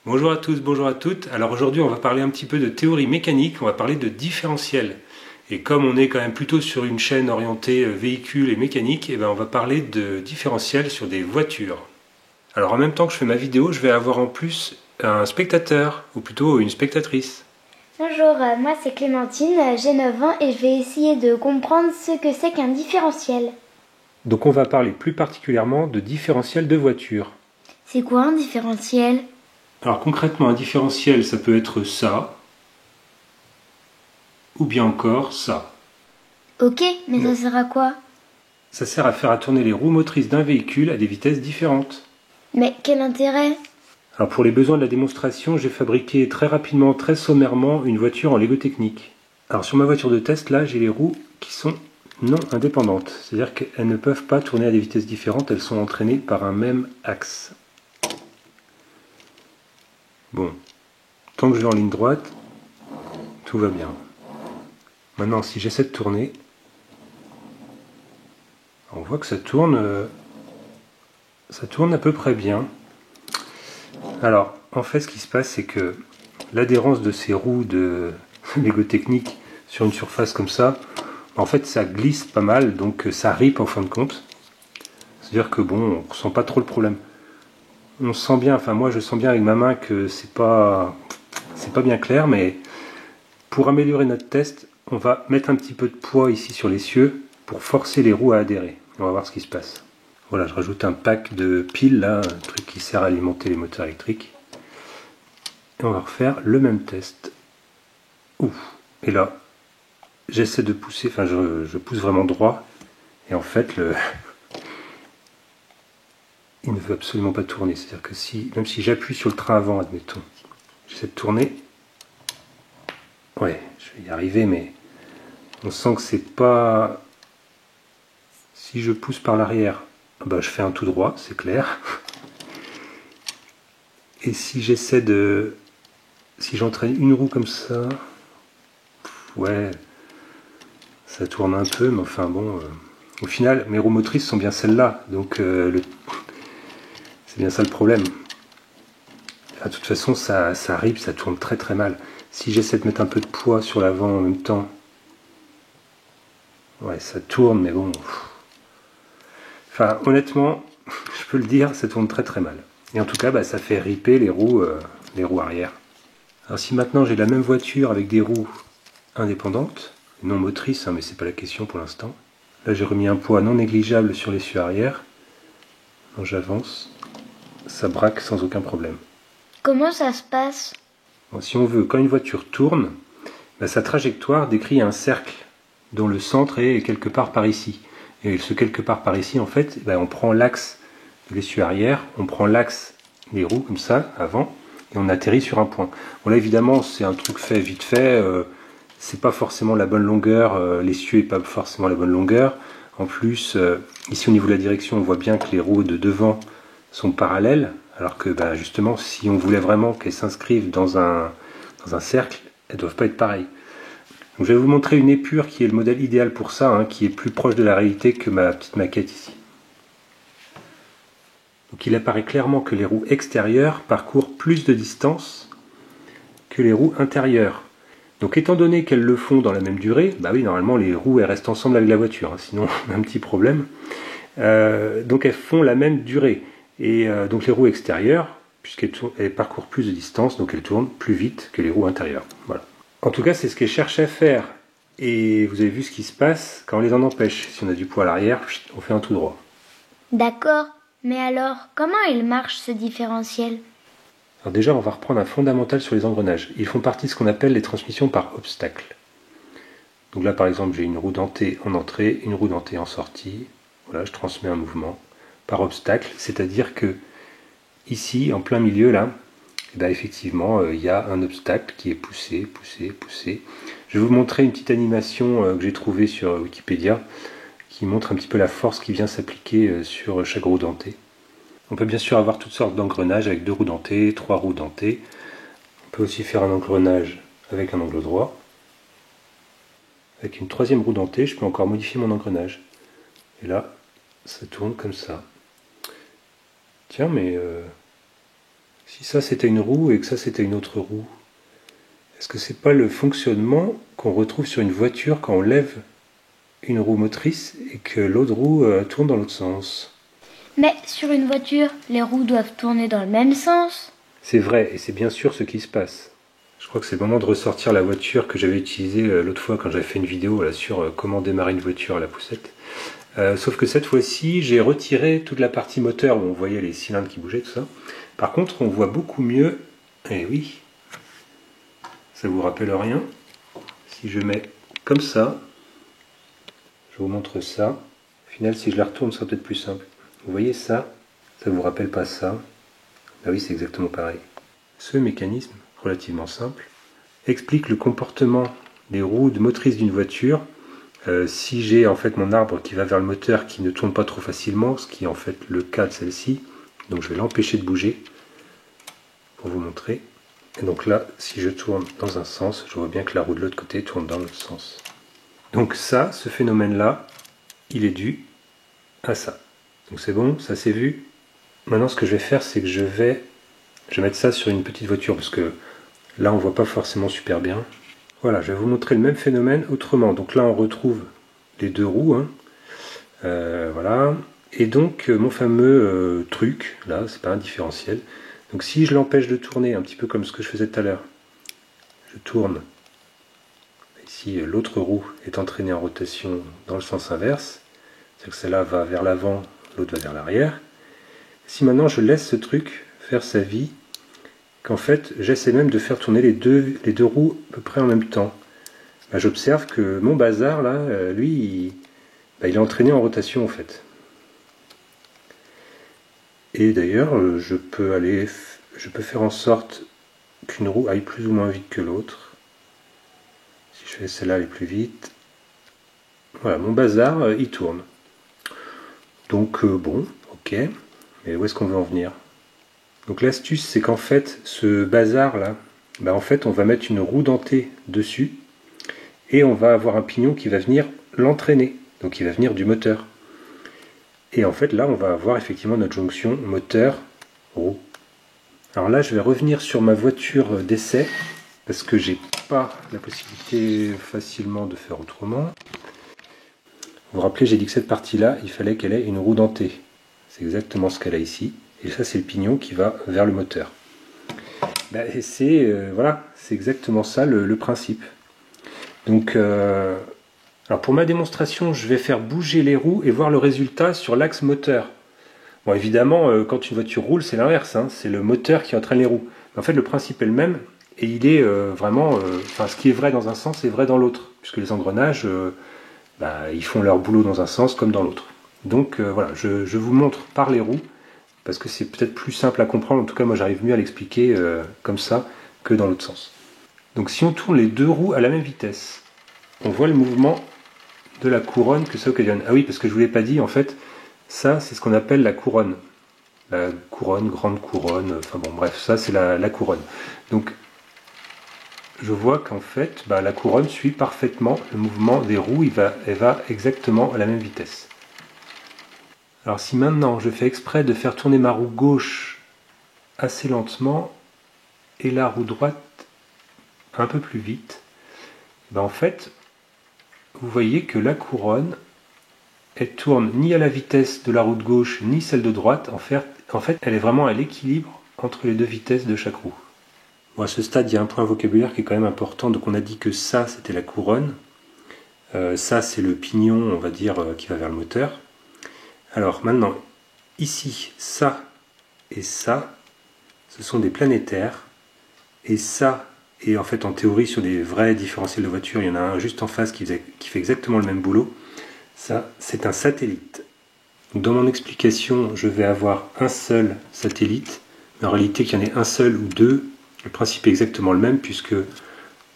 Bonjour à tous, bonjour à toutes. Alors aujourd'hui on va parler un petit peu de théorie mécanique, on va parler de différentiel. Et comme on est quand même plutôt sur une chaîne orientée véhicule et mécanique, on va parler de différentiel sur des voitures. Alors en même temps que je fais ma vidéo, je vais avoir en plus un spectateur, ou plutôt une spectatrice. Bonjour, moi c'est Clémentine, j'ai 9 ans et je vais essayer de comprendre ce que c'est qu'un différentiel. Donc on va parler plus particulièrement de différentiel de voiture. C'est quoi un différentiel? Alors concrètement un différentiel ça peut être ça, ou bien encore ça. Ok, mais ça sert à quoi? Ça sert à faire tourner les roues motrices d'un véhicule à des vitesses différentes. Mais quel intérêt? Alors pour les besoins de la démonstration, j'ai fabriqué très rapidement, très sommairement, une voiture en Lego Technique. Alors sur ma voiture de test, là, j'ai les roues qui sont non indépendantes. C'est-à-dire qu'elles ne peuvent pas tourner à des vitesses différentes, elles sont entraînées par un même axe. Bon, tant que je vais en ligne droite, tout va bien. Maintenant, si j'essaie de tourner, on voit que ça tourne à peu près bien. Alors, en fait, ce qui se passe, c'est que l'adhérence de ces roues de Lego Technique sur une surface comme ça, en fait, ça glisse pas mal, donc ça rip en fin de compte. C'est-à-dire que bon, on ressent pas trop le problème. On sent bien, enfin moi je sens bien avec ma main que c'est pas bien clair, mais pour améliorer notre test, on va mettre un petit peu de poids ici sur l'essieu pour forcer les roues à adhérer. On va voir ce qui se passe. Voilà, je rajoute un pack de piles là, un truc qui sert à alimenter les moteurs électriques. Et on va refaire le même test. Ouf. Et là, j'essaie de pousser, enfin je pousse vraiment droit. Et en fait, il ne veut absolument pas tourner. C'est-à-dire que même si j'appuie sur le train avant, admettons, j'essaie de tourner. Ouais, je vais y arriver, mais on sent que c'est pas... Si je pousse par l'arrière, bah, je fais un tout droit, c'est clair. Et si j'essaie de... Si j'entraîne une roue comme ça... Ouais, ça tourne un peu, mais enfin bon... Au final, mes roues motrices sont bien celles-là, donc c'est bien ça le problème. De toute façon, ça rip, ça tourne très très mal. Si j'essaie de mettre un peu de poids sur l'avant en même temps... Ouais, ça tourne, mais bon... Enfin, honnêtement, je peux le dire, ça tourne très très mal. Et en tout cas, ça fait ripper les roues arrière. Alors si maintenant j'ai la même voiture avec des roues indépendantes, non motrices, mais c'est pas la question pour l'instant. Là j'ai remis un poids non négligeable sur l'essieu arrière. Donc j'avance, ça braque sans aucun problème. Comment ça se passe? Bon, si on veut, quand une voiture tourne, sa trajectoire décrit un cercle dont le centre est quelque part par ici. Et ce quelque part par ici, en fait, on prend l'axe de l'essieu arrière, on prend l'axe des roues comme ça, avant, et on atterrit sur un point. Bon là évidemment c'est un truc fait vite fait, c'est pas forcément la bonne longueur, l'essieu est pas forcément la bonne longueur. En plus, ici au niveau de la direction, on voit bien que les roues de devant sont parallèles, alors que justement si on voulait vraiment qu'elles s'inscrivent dans un cercle, elles doivent pas être pareilles. Donc je vais vous montrer une épure qui est le modèle idéal pour ça, qui est plus proche de la réalité que ma petite maquette ici. Donc il apparaît clairement que les roues extérieures parcourent plus de distance que les roues intérieures. Donc étant donné qu'elles le font dans la même durée, oui normalement les roues elles restent ensemble avec la voiture, sinon on a un petit problème. Donc elles font la même durée. Et donc les roues extérieures, puisqu'elles parcourent plus de distance, donc elles tournent plus vite que les roues intérieures. Voilà. En tout cas c'est ce qu'elles cherchent à faire. Et vous avez vu ce qui se passe quand on les en empêche. Si on a du poids à l'arrière, on fait un tout droit. D'accord, mais alors, comment il marche ce différentiel? Alors déjà, on va reprendre un fondamental sur les engrenages. Ils font partie de ce qu'on appelle les transmissions par obstacle. Donc là, par exemple, j'ai une roue dentée en entrée, une roue dentée en sortie. Voilà, je transmets un mouvement par obstacle, c'est-à-dire que ici, en plein milieu, là, effectivement, il y a un obstacle qui est poussé, poussé, poussé. Je vais vous montrer une petite animation que j'ai trouvée sur Wikipédia qui montre un petit peu la force qui vient s'appliquer sur chaque roue dentée. On peut bien sûr avoir toutes sortes d'engrenages avec 2 roues dentées, 3 roues dentées. On peut aussi faire un engrenage avec un angle droit. Avec une 3e roue dentée, je peux encore modifier mon engrenage. Et là, ça tourne comme ça. Tiens, mais Si ça c'était une roue et que ça c'était une autre roue, est-ce que c'est pas le fonctionnement qu'on retrouve sur une voiture quand on lève une roue motrice et que l'autre roue tourne dans l'autre sens? Mais sur une voiture, les roues doivent tourner dans le même sens. C'est vrai, et c'est bien sûr ce qui se passe. Je crois que c'est le moment de ressortir la voiture que j'avais utilisée l'autre fois quand j'avais fait une vidéo là, sur comment démarrer une voiture à la poussette. Sauf que cette fois-ci, j'ai retiré toute la partie moteur où on voyait les cylindres qui bougeaient, tout ça. Par contre, on voit beaucoup mieux, et oui, ça vous rappelle rien. Si je mets comme ça, je vous montre ça. Au final, si je la retourne, ça sera peut-être plus simple. Vous voyez ça? Ça vous rappelle pas ça? Ah oui, c'est exactement pareil. Ce mécanisme, relativement simple, explique le comportement des roues motrices d'une voiture. Si j'ai en fait mon arbre qui va vers le moteur qui ne tourne pas trop facilement, ce qui est en fait le cas de celle-ci, donc je vais l'empêcher de bouger pour vous montrer. Et donc là, si je tourne dans un sens, je vois bien que la roue de l'autre côté tourne dans l'autre sens. Donc ça, ce phénomène-là, il est dû à ça. Donc c'est bon, ça c'est vu. Maintenant ce que je vais faire, c'est que je vais mettre ça sur une petite voiture, parce que là on voit pas forcément super bien. Voilà, je vais vous montrer le même phénomène autrement. Donc là on retrouve les deux roues, hein. Voilà. Et donc mon fameux truc, là, c'est pas un différentiel. Donc si je l'empêche de tourner, un petit peu comme ce que je faisais tout à l'heure, je tourne. Ici l'autre roue est entraînée en rotation dans le sens inverse, c'est-à-dire que celle-là va vers l'avant, l'autre va vers l'arrière. Si maintenant je laisse ce truc faire sa vie, qu'en fait j'essaie même de faire tourner les deux roues à peu près en même temps, ben, j'observe que mon bazar là, lui, il est entraîné en rotation en fait. Et d'ailleurs je peux faire en sorte qu'une roue aille plus ou moins vite que l'autre. Si je fais celle-là aller plus vite, voilà, mon bazar il tourne. Donc bon, ok, mais où est-ce qu'on veut en venir? Donc l'astuce, c'est qu'en fait, ce bazar là, ben en fait, on va mettre une roue dentée dessus et on va avoir un pignon qui va venir l'entraîner, donc il va venir du moteur. Et en fait, là, on va avoir effectivement notre jonction moteur-roue. Alors là, je vais revenir sur ma voiture d'essai parce que j'ai pas la possibilité facilement de faire autrement. Vous vous rappelez, j'ai dit que cette partie-là, il fallait qu'elle ait une roue dentée. C'est exactement ce qu'elle a ici. Et ça, c'est le pignon qui va vers le moteur. Ben, voilà, c'est exactement ça le principe. Donc, alors pour ma démonstration, je vais faire bouger les roues et voir le résultat sur l'axe moteur. Bon, évidemment, quand une voiture roule, c'est l'inverse, hein, c'est le moteur qui entraîne les roues. Mais en fait, le principe est le même et il est vraiment, ce qui est vrai dans un sens est vrai dans l'autre, puisque les engrenages, ils font leur boulot dans un sens comme dans l'autre. Donc voilà, je vous montre par les roues, parce que c'est peut-être plus simple à comprendre, en tout cas moi j'arrive mieux à l'expliquer comme ça que dans l'autre sens. Donc si on tourne les deux roues à la même vitesse, on voit le mouvement de la couronne que ça occasionne. Ah oui, parce que je ne vous l'ai pas dit, en fait, ça c'est ce qu'on appelle la couronne. La couronne, grande couronne, enfin bon bref, ça c'est la couronne. Donc je vois qu'en fait, la couronne suit parfaitement le mouvement des roues, elle va exactement à la même vitesse. Alors si maintenant je fais exprès de faire tourner ma roue gauche assez lentement et la roue droite un peu plus vite, en fait, vous voyez que la couronne, elle tourne ni à la vitesse de la roue de gauche ni celle de droite. En fait, elle est vraiment à l'équilibre entre les deux vitesses de chaque roue. Bon, à ce stade, il y a un point vocabulaire qui est quand même important. Donc on a dit que ça, c'était la couronne. Ça, c'est le pignon, on va dire, qui va vers le moteur. Alors maintenant, ici, ça et ça, ce sont des planétaires. Et ça, et en fait en théorie sur des vrais différentiels de voiture, il y en a un juste en face qui fait exactement le même boulot. Ça, c'est un satellite. Donc, dans mon explication, je vais avoir un seul satellite, mais en réalité qu'il y en ait un seul ou deux, le principe est exactement le même, puisque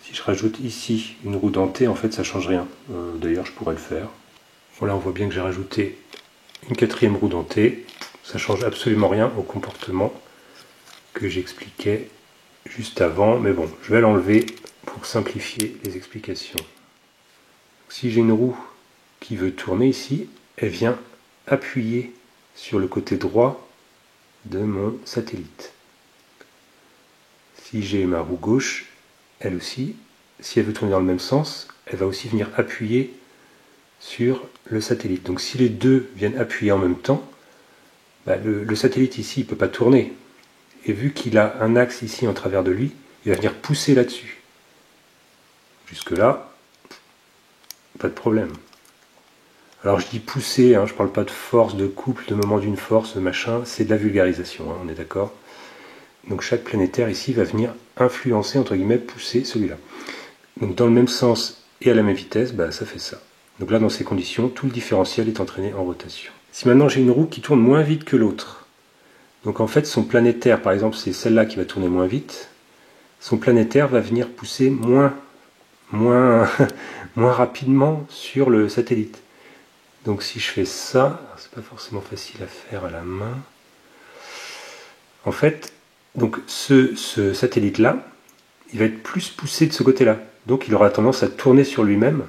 si je rajoute ici une roue dentée, en fait ça ne change rien. D'ailleurs je pourrais le faire. Voilà, on voit bien que j'ai rajouté une quatrième roue dentée. Ça ne change absolument rien au comportement que j'expliquais juste avant, mais bon, je vais l'enlever pour simplifier les explications. Si j'ai une roue qui veut tourner ici, elle vient appuyer sur le côté droit de mon satellite. si j'ai ma roue gauche, elle aussi, si elle veut tourner dans le même sens, elle va aussi venir appuyer sur le satellite. Donc si les deux viennent appuyer en même temps, bah, le satellite ici il ne peut pas tourner. Et vu qu'il a un axe ici en travers de lui, il va venir pousser là-dessus. Jusque là, pas de problème. Alors je dis pousser, hein, je ne parle pas de force, de couple, de moment d'une force, de machin, c'est de la vulgarisation, hein, on est d'accord. Donc chaque planétaire ici va venir influencer, entre guillemets, pousser celui-là. Donc dans le même sens et à la même vitesse, bah, ça fait ça. Donc là, dans ces conditions, tout le différentiel est entraîné en rotation. Si maintenant j'ai une roue qui tourne moins vite que l'autre, donc en fait son planétaire, par exemple c'est celle-là qui va tourner moins vite, son planétaire va venir pousser moins rapidement sur le satellite. Donc si je fais ça, c'est pas forcément facile à faire à la main. En fait, donc ce satellite-là, il va être plus poussé de ce côté-là. Donc il aura tendance à tourner sur lui-même.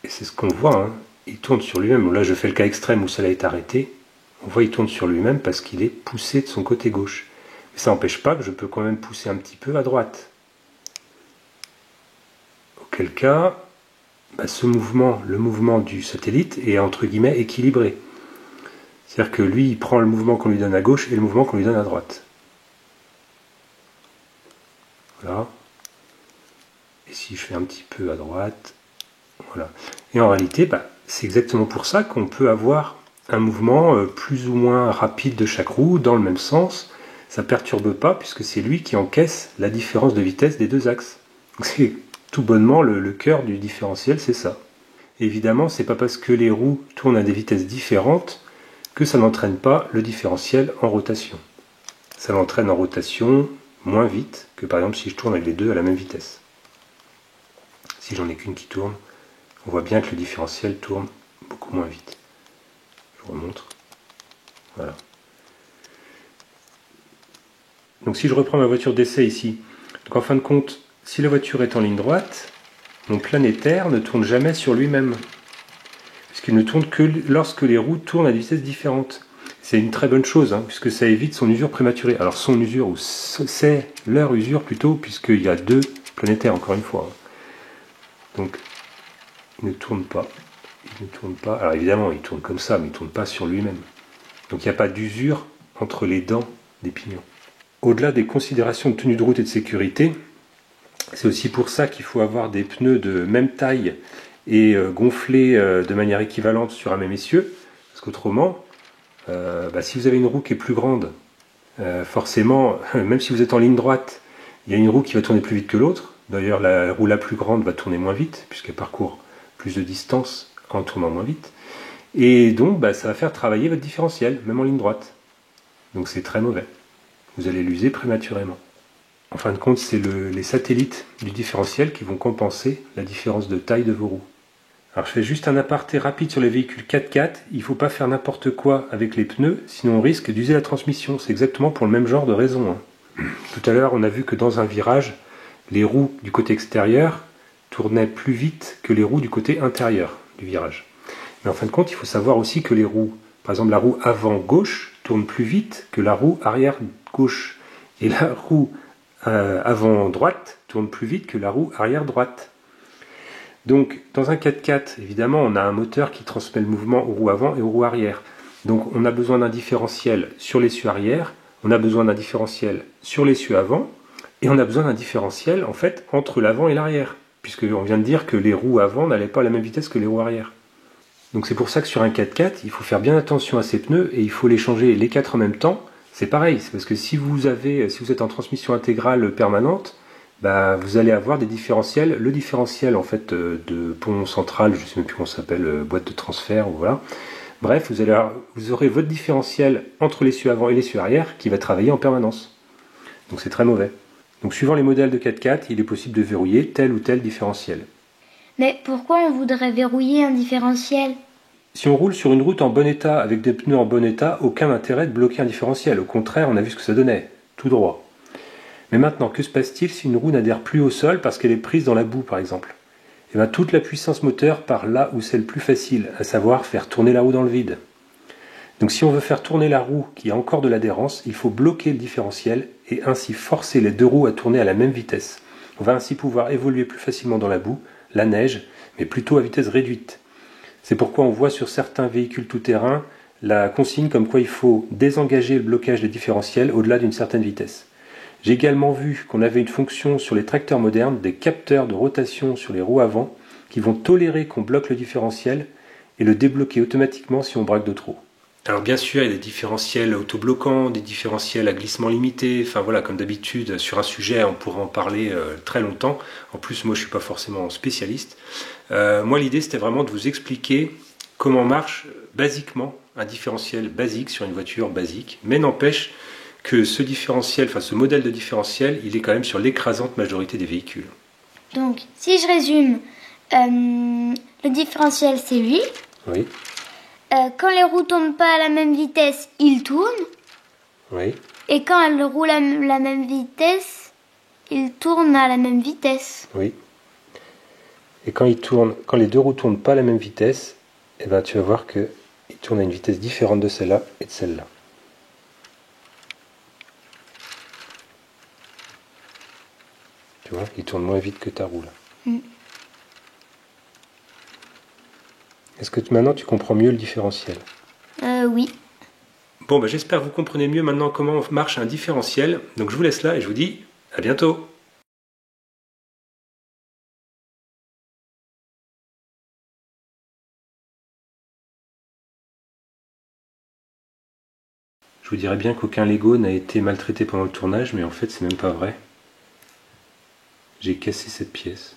Et c'est ce qu'on voit, hein. Il tourne sur lui-même. Là je fais le cas extrême où cela est arrêté. On voit qu'il tourne sur lui-même parce qu'il est poussé de son côté gauche. Mais ça n'empêche pas que je peux quand même pousser un petit peu à droite. Auquel cas, bah, ce mouvement, le mouvement du satellite est entre guillemets équilibré. C'est-à-dire que lui, il prend le mouvement qu'on lui donne à gauche et le mouvement qu'on lui donne à droite. Voilà. Et si je fais un petit peu à droite, voilà. Et en réalité, bah, c'est exactement pour ça qu'on peut avoir un mouvement plus ou moins rapide de chaque roue dans le même sens. Ça ne perturbe pas puisque c'est lui qui encaisse la différence de vitesse des deux axes. C'est tout bonnement le cœur du différentiel, c'est ça. Et évidemment, c'est pas parce que les roues tournent à des vitesses différentes que ça n'entraîne pas le différentiel en rotation. Ça l'entraîne en rotation moins vite que par exemple si je tourne avec les deux à la même vitesse. Si j'en ai qu'une qui tourne, on voit bien que le différentiel tourne beaucoup moins vite. Je vous remontre. Voilà. Donc si je reprends ma voiture d'essai ici, donc en fin de compte, si la voiture est en ligne droite, mon planétaire ne tourne jamais sur lui-même. Puisqu'il ne tourne que lorsque les roues tournent à des vitesses différentes. C'est une très bonne chose, hein, puisque ça évite son usure prématurée. Alors son usure, ou c'est leur usure plutôt, puisqu'il y a deux planétaires, encore une fois. Donc, il ne tourne pas. Il ne tourne pas. Alors évidemment, il tourne comme ça, mais il ne tourne pas sur lui-même. Donc il n'y a pas d'usure entre les dents des pignons. Au-delà des considérations de tenue de route et de sécurité, c'est aussi pour ça qu'il faut avoir des pneus de même taille et gonflés de manière équivalente sur un même essieu. Parce qu'autrement, si vous avez une roue qui est plus grande, forcément, même si vous êtes en ligne droite, il y a une roue qui va tourner plus vite que l'autre. D'ailleurs, la roue la plus grande va tourner moins vite, puisqu'elle parcourt plus de distance en tournant moins vite. Et donc, ça va faire travailler votre différentiel, même en ligne droite. Donc c'est très mauvais. Vous allez l'user prématurément. En fin de compte, c'est les satellites du différentiel qui vont compenser la différence de taille de vos roues. Alors je fais juste un aparté rapide sur les véhicules 4x4. Il ne faut pas faire n'importe quoi avec les pneus, sinon on risque d'user la transmission. C'est exactement pour le même genre de raison, hein. Tout à l'heure, on a vu que dans un virage, les roues du côté extérieur tournaient plus vite que les roues du côté intérieur du virage. Mais en fin de compte, il faut savoir aussi que les roues, par exemple la roue avant gauche, tourne plus vite que la roue arrière gauche. Et la roue avant droite tourne plus vite que la roue arrière droite. Donc dans un 4x4, évidemment, on a un moteur qui transmet le mouvement aux roues avant et aux roues arrière. Donc on a besoin d'un différentiel sur l'essieu arrière, on a besoin d'un différentiel sur l'essieu avant, et on a besoin d'un différentiel en fait entre l'avant et l'arrière, puisqu'on vient de dire que les roues avant n'allaient pas à la même vitesse que les roues arrière. Donc c'est pour ça que sur un 4x4, il faut faire bien attention à ces pneus et il faut les changer les 4 en même temps. C'est pareil, c'est parce que si vous êtes en transmission intégrale permanente, vous allez avoir des différentiels. Le différentiel en fait de pont central, je ne sais même plus comment ça s'appelle, boîte de transfert, ou voilà. Bref, vous aurez votre différentiel entre l'essieu avant et l'essieu arrière qui va travailler en permanence. Donc c'est très mauvais. Donc suivant les modèles de 4x4, il est possible de verrouiller tel ou tel différentiel. Mais pourquoi on voudrait verrouiller un différentiel ? Si on roule sur une route en bon état, avec des pneus en bon état, aucun intérêt de bloquer un différentiel. Au contraire, on a vu ce que ça donnait, tout droit. Mais maintenant, que se passe-t-il si une roue n'adhère plus au sol parce qu'elle est prise dans la boue, par exemple ? Toute la puissance moteur part là où c'est le plus facile, à savoir faire tourner la roue dans le vide. Donc si on veut faire tourner la roue qui a encore de l'adhérence, il faut bloquer le différentiel et ainsi forcer les deux roues à tourner à la même vitesse. On va ainsi pouvoir évoluer plus facilement dans la boue, la neige, mais plutôt à vitesse réduite. C'est pourquoi on voit sur certains véhicules tout-terrain la consigne comme quoi il faut désengager le blocage des différentiels au-delà d'une certaine vitesse. J'ai également vu qu'on avait une fonction sur les tracteurs modernes, des capteurs de rotation sur les roues avant, qui vont tolérer qu'on bloque le différentiel et le débloquer automatiquement si on braque de trop. Alors bien sûr, il y a des différentiels autobloquants, des différentiels à glissement limité, enfin voilà, comme d'habitude, sur un sujet, on pourra en parler très longtemps. En plus, moi, je ne suis pas forcément spécialiste. Moi, l'idée, c'était vraiment de vous expliquer comment marche basiquement un différentiel basique sur une voiture basique, mais n'empêche que ce différentiel, enfin ce modèle de différentiel, il est quand même sur l'écrasante majorité des véhicules. Donc, si je résume, le différentiel, c'est lui. Oui. Quand les roues tournent pas à la même vitesse, il tourne. Oui. Et quand elles roulent à la même vitesse, il tourne à la même vitesse. Oui. Et quand les deux roues tournent pas à la même vitesse, eh ben, tu vas voir qu'ils tournent à une vitesse différente de celle-là et de celle-là. Tu vois, ils tournent moins vite que ta roue là. Est-ce que maintenant tu comprends mieux le différentiel? Oui. Bon, bah, j'espère que vous comprenez mieux maintenant comment marche un différentiel. Donc je vous laisse là et je vous dis à bientôt. Je vous dirais bien qu'aucun Lego n'a été maltraité pendant le tournage, mais en fait c'est même pas vrai. J'ai cassé cette pièce.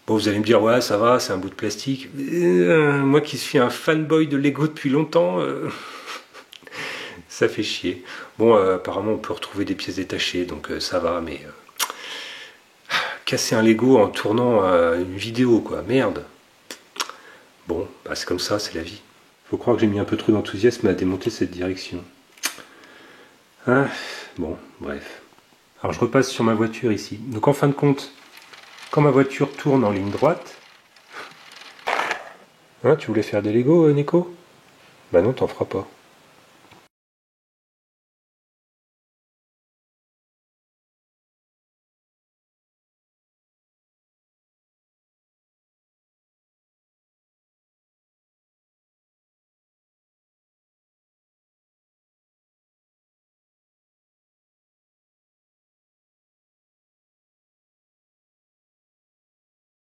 Bon, vous allez me dire, ouais, ça va, c'est un bout de plastique. Moi qui suis un fanboy de Lego depuis longtemps, ça fait chier. Bon, apparemment on peut retrouver des pièces détachées, donc ça va, mais casser un Lego en tournant une vidéo, quoi, merde. Bon, bah, c'est comme ça, c'est la vie. Faut croire que j'ai mis un peu trop d'enthousiasme à démonter cette direction. Hein, bon, bref. Alors je repasse sur ma voiture ici. Donc en fin de compte, quand ma voiture tourne en ligne droite... Hein, tu voulais faire des Lego, Nico? Bah non, t'en feras pas.